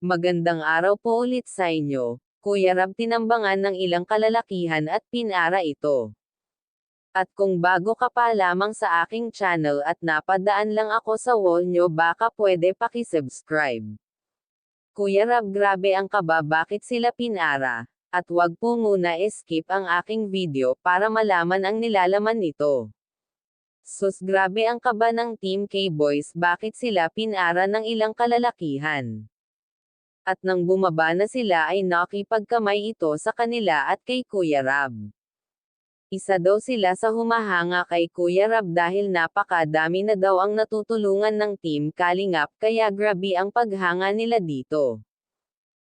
Magandang araw po ulit sa inyo. Kuya Rab, tinambangan ng ilang kalalakihan at pinara ito. At kung bago ka pa lamang sa aking channel at napadaan lang ako sa wall nyo, baka pwede pakisubscribe. Kuya Rab, grabe ang kaba, bakit sila pinara? At wag po muna skip ang aking video para malaman ang nilalaman nito. Sus, grabe ang kaba ng Team K-Boys, bakit sila pinara ng ilang kalalakihan? At nang bumaba na sila ay nakipagkamay ito sa kanila at kay Kuya Rab. Isa daw sila sa humahanga kay Kuya Rab dahil napakadami na daw ang natutulungan ng Team Kalingap, kaya grabe ang paghanga nila dito.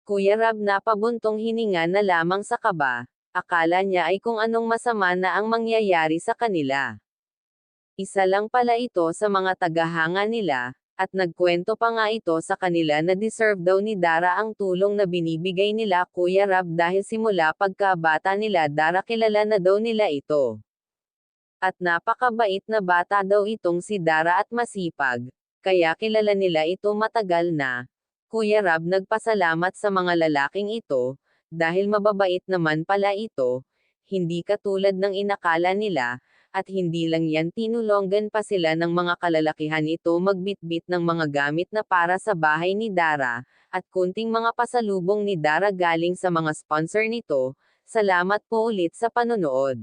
Kuya Rab, napabuntong hininga na lamang sa kaba, akala niya ay kung anong masama na ang mangyayari sa kanila. Isa lang pala ito sa mga tagahanga nila, at nagkwento pa nga ito sa kanila na deserve daw ni Dara ang tulong na binibigay nila Kuya Rab dahil simula pagkabata nila Dara kilala na daw nila ito. At napakabait na bata daw itong si Dara at masipag, kaya kilala nila ito matagal na. Kuya Rab nagpasalamat sa mga lalaking ito, dahil mababait naman pala ito, hindi katulad ng inakala nila. At hindi lang yan, tinulungan pa sila ng mga kalalakihan ito magbitbit ng mga gamit na para sa bahay ni Dara, at kunting mga pasalubong ni Dara galing sa mga sponsor nito. Salamat po ulit sa panonood.